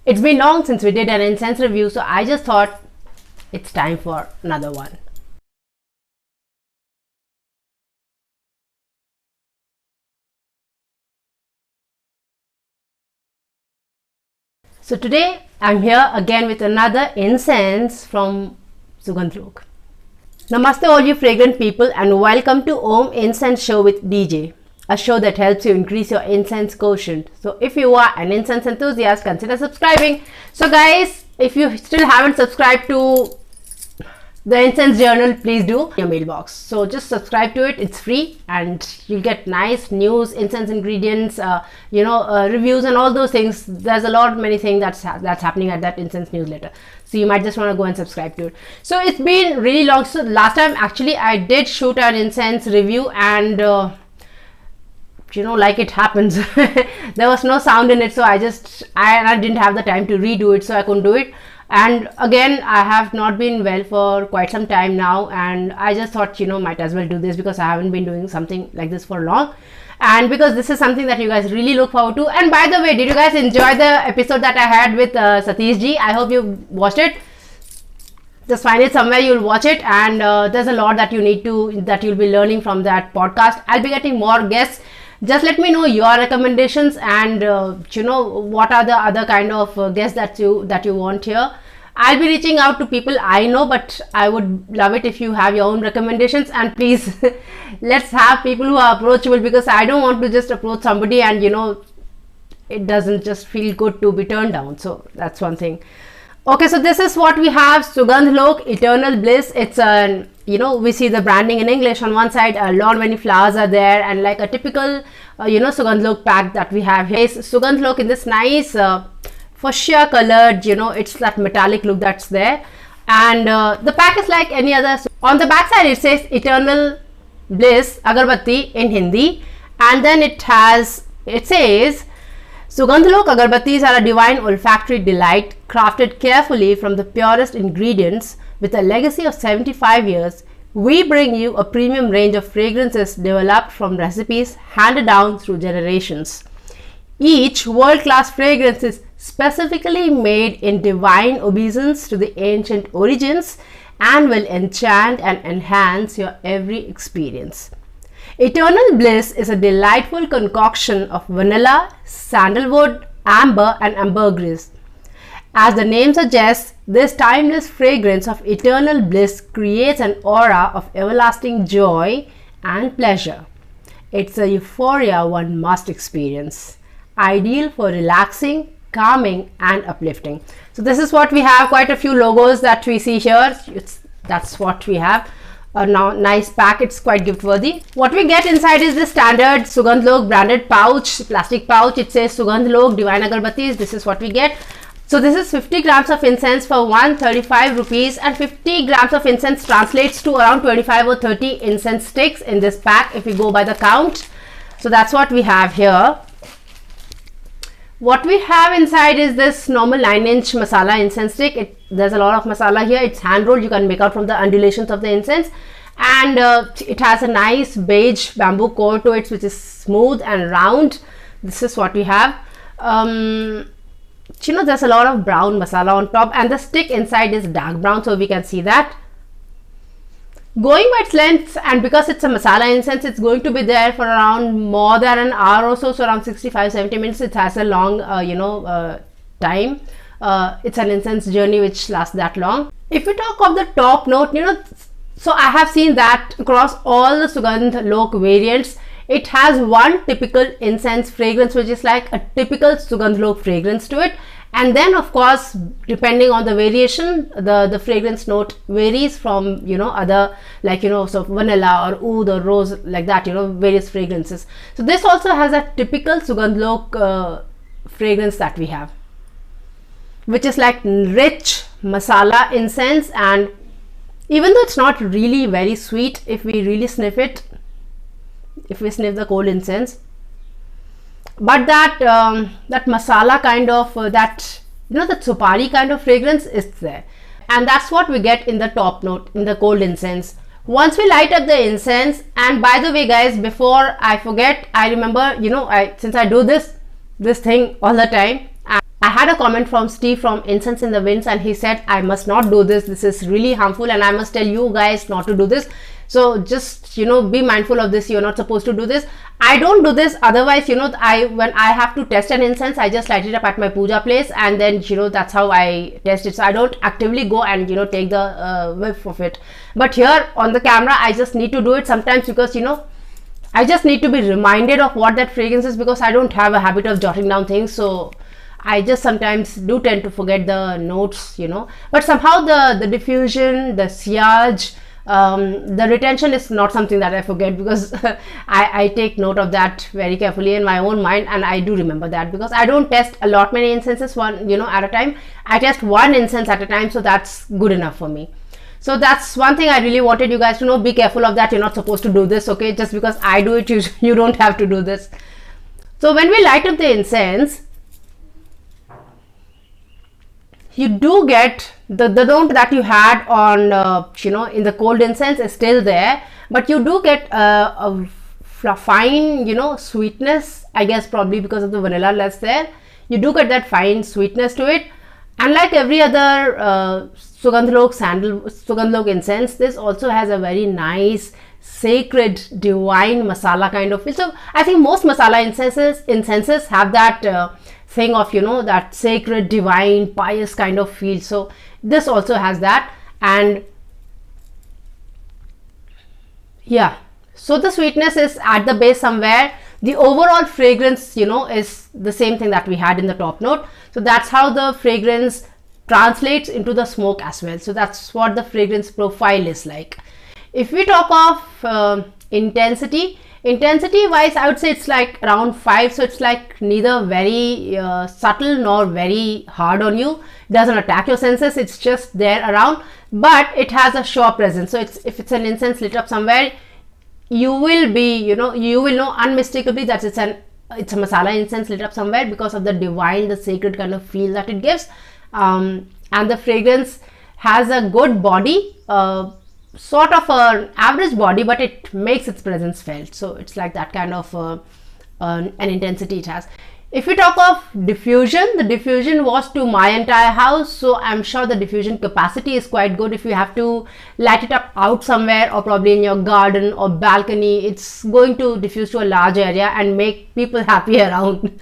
It's been long since we did an incense review, so I just thought it's time for another one. So today I'm here again with another incense from SUGANDHLOK. Namaste all you fragrant people and welcome to Om Incense Show with DJ, a show that helps you increase your incense quotient. So if you are an incense enthusiast, consider subscribing. So guys, if you still haven't subscribed to the Incense Journal, please do your mailbox. So just subscribe to it. It's free and you'll get nice news, incense ingredients, reviews and all those things. There's a lot many things that's happening at that incense newsletter. So you might just want to go and subscribe to it. So it's been really long. So last time actually I did shoot an incense review and like it happens, there was no sound in it. So I didn't have the time to redo it, so I couldn't do it. And again, I have not been well for quite some time now, and I just thought, might as well do this because I haven't been doing something like this for long, and because this is something that you guys really look forward to. And by the way, did you guys enjoy the episode that I had with Satish ji? I hope you watched it. Just find it somewhere, you'll watch it, and there's a lot that you'll be learning from that podcast. I'll be getting more guests. Just let me know your recommendations and what are the other kind of guests that you want here. I'll be reaching out to people I know, but I would love it if you have your own recommendations. And please let's have people who are approachable, because I don't want to just approach somebody and it doesn't just feel good to be turned down. So that's one thing. Okay, so this is what we have: SUGANDHLOK Eternal Bliss. It's an we see the branding in English on one side, a lot many flowers are there, and like a typical SUGANDHLOK pack that we have here is SUGANDHLOK in this nice fuchsia colored, it's that metallic look that's there. And the pack is like any other. On the back side it says Eternal Bliss Agarbatti in Hindi, and then it says SUGANDHLOK agarbattis are a divine olfactory delight, crafted carefully from the purest ingredients. With a legacy of 75 years, we bring you a premium range of fragrances developed from recipes handed down through generations. Each world-class fragrance is specifically made in divine obeisance to the ancient origins and will enchant and enhance your every experience. Eternal Bliss is a delightful concoction of vanilla, sandalwood, amber and ambergris. As the name suggests, this timeless fragrance of eternal bliss creates an aura of everlasting joy and pleasure. It's a euphoria one must experience, ideal for relaxing, calming and uplifting. So this is what we have, quite a few logos that we see here. That's what we have. A nice pack, it's quite gift worthy. What we get inside is the standard SUGANDHLOK branded pouch, plastic pouch. It says SUGANDHLOK Divine Agarbattis. This is what we get. So this is 50 grams of incense for 135 rupees, and 50 grams of incense translates to around 25 or 30 incense sticks in this pack if we go by the count. So that's what we have here. What we have inside is this normal 9-inch masala incense stick. There's a lot of masala here. It's hand rolled. You can make out from the undulations of the incense, and it has a nice beige bamboo core to it, which is smooth and round. This is what we have. There's a lot of brown masala on top, and the stick inside is dark brown, so we can see that. Going by its length, and because it's a masala incense, it's going to be there for around more than an hour or so, so around 65-70 minutes. It has a long time. It's an incense journey which lasts that long. If we talk of the top note, so I have seen that across all the SUGANDHLOK variants, it has one typical incense fragrance which is like a typical SUGANDHLOK fragrance to it, and then of course depending on the variation, the fragrance note varies from other, like so vanilla or oud or rose, like that, various fragrances. So this also has a typical SUGANDHLOK fragrance that we have, which is like rich masala incense, and even though it's not really very sweet, if we really sniff it, if we sniff the cold incense, but that masala kind of that supari kind of fragrance is there, and that's what we get in the top note in the cold incense. Once we light up the incense, and by the way guys, before I forget, I remember since I do this thing all the time, I had a comment from Steve from Incense in the Winds, and he said I must not do this. This is really harmful, and I must tell you guys not to do this. So just, you know, be mindful of this. You're not supposed to do this. I don't do this. Otherwise, you know, when I have to test an incense, I just light it up at my puja place, and then, you know, that's how I test it. So I don't actively go and, you know, take the whiff of it. But here on the camera, I just need to do it sometimes because, you know, I just need to be reminded of what that fragrance is, because I don't have a habit of jotting down things. So I just sometimes do tend to forget the notes, you know. But somehow the diffusion, the sillage, the retention is not something that I forget, because I take note of that very carefully in my own mind, and I do remember that, because I don't test a lot many incenses at a time. I test one incense at a time, so that's good enough for me. So that's one thing I really wanted you guys to know. Be careful of that. You're not supposed to do this, okay? Just because I do it, you don't have to do this. So when we light up the incense, you do get the note that you had on in the cold incense is still there, but you do get a fine, you know, sweetness, I guess probably because of the vanilla that's there. You do get that fine sweetness to it, and like every other Sugandhlok incense, this also has a very nice, sacred, divine masala kind of feel. So I think most masala incenses have that thing of, you know, that sacred, divine, pious kind of feel. So this also has that. And yeah, so the sweetness is at the base somewhere. The overall fragrance, you know, is the same thing that we had in the top note. So that's how the fragrance translates into the smoke as well. So that's what the fragrance profile is like. If we talk of intensity wise, I would say it's like around 5. So it's like neither very subtle nor very hard on you. It doesn't attack your senses. It's just there around, but it has a sure presence. So if it's an incense lit up somewhere, you will know unmistakably that it's a masala incense lit up somewhere, because of the divine, the sacred kind of feel that it gives. And the fragrance has a good body, sort of an average body, but it makes its presence felt. So it's like that kind of an intensity it has. If we talk of diffusion, the diffusion was to my entire house, so I'm sure the diffusion capacity is quite good. If you have to light it up out somewhere, or probably in your garden or balcony, it's going to diffuse to a large area and make people happy around.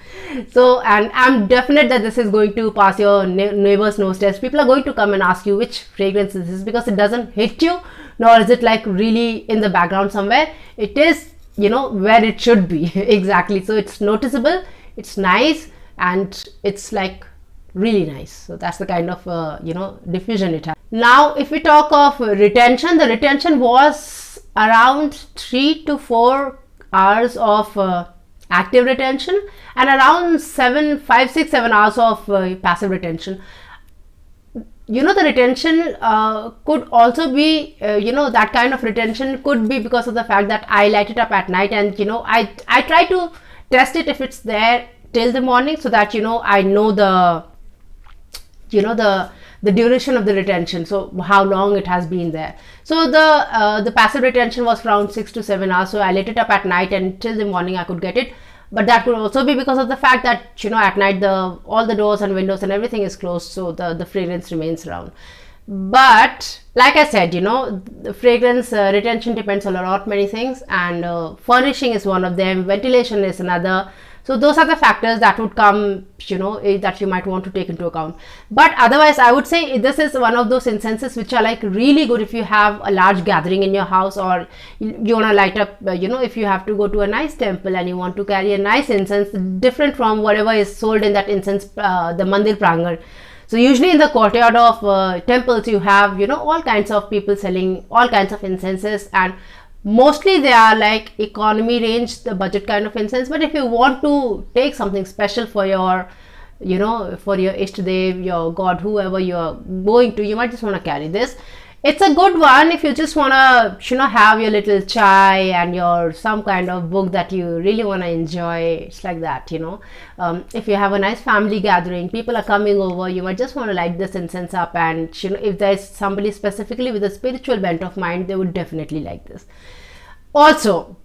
So, and I'm definite that this is going to pass your neighbor's nose test. People are going to come and ask you which fragrance this is, because it doesn't hit you, nor is it like really in the background somewhere. It is, you know, where it should be. Exactly. So it's noticeable, it's nice, and it's like really nice. So that's the kind of diffusion it has. Now if we talk of retention, the retention was around 3 to 4 hours of active retention, and around 5, 6, 7 hours of passive retention. You know, the retention could also be, that kind of retention could be because of the fact that I light it up at night, and, you know, I try to test it if it's there till the morning, so that, you know, I know the duration of the retention, so how long it has been there. So the passive retention was around 6 to 7 hours, so I lit it up at night, and till the morning I could get it. But that could also be because of the fact that, you know, at night all the doors and windows and everything is closed, so the fragrance remains around. But like I said, you know, the fragrance retention depends on a lot many things, and furnishing is one of them, ventilation is another. So those are the factors that would come, you know, that you might want to take into account. But otherwise, I would say this is one of those incenses which are like really good if you have a large gathering in your house, or you want to light up, if you have to go to a nice temple and you want to carry a nice incense, different from whatever is sold in that incense, the mandir prangar. So usually in the courtyard of temples, you have, you know, all kinds of people selling all kinds of incenses, and mostly they are like economy range, the budget kind of incense. But if you want to take something special for your, you know, for your Ishtadev, your God, whoever you are going to, you might just want to carry this. It's a good one if you just want to, you know, have your little chai and your some kind of book that you really want to enjoy. It's like that, you know. If you have a nice family gathering, people are coming over, you might just want to light this incense up, and, you know, if there's somebody specifically with a spiritual bent of mind, they would definitely like this. Also,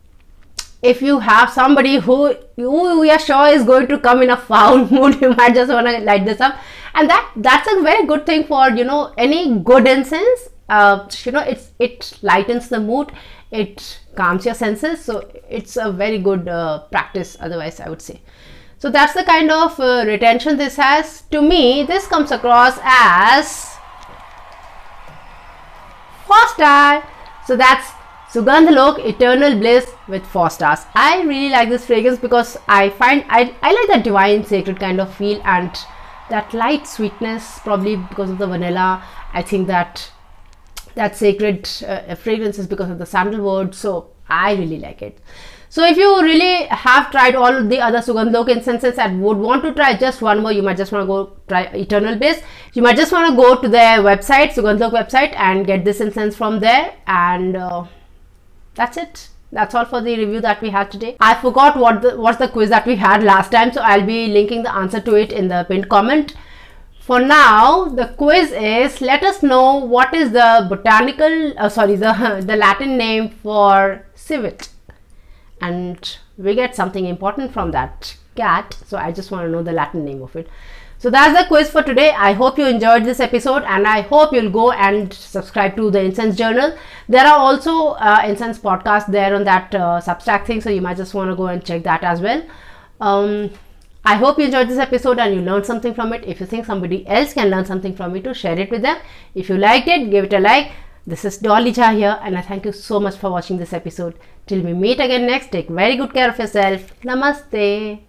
if you have somebody who you are sure is going to come in a foul mood, you might just want to light this up. And that's a very good thing for, you know, any good incense. You know, it lightens the mood, it calms your senses, so it's a very good practice otherwise, I would say. So that's the kind of retention this has. To me, this comes across as 4 star. So that's Sugandhlok Eternal Bliss with 4 stars. I really like this fragrance because I find I like that divine sacred kind of feel and that light sweetness, probably because of the vanilla. I think that sacred fragrance is because of the sandalwood, so I really like it. So if you really have tried all the other Sugandhlok incenses and would want to try just one more, you might just want to go try Eternal Bliss. You might just want to go to their website, Sugandhlok website, and get this incense from there. And that's it. That's all for the review that we had today. I forgot what's the quiz that we had last time, so I'll be linking the answer to it in the pinned comment. For now, the quiz is, let us know what is the the Latin name for civet. And we get something important from that cat, so I just want to know the Latin name of it. So that's the quiz for today. I hope you enjoyed this episode, and I hope you'll go and subscribe to the Incense Journal. There are also incense podcasts there on that Substack thing, so you might just want to go and check that as well. I hope you enjoyed this episode and you learned something from it. If you think somebody else can learn something from it, to share it with them. If you liked it, give it a like. This is Dolly Jha here, and I thank you so much for watching this episode. Till we meet again next, take very good care of yourself. Namaste.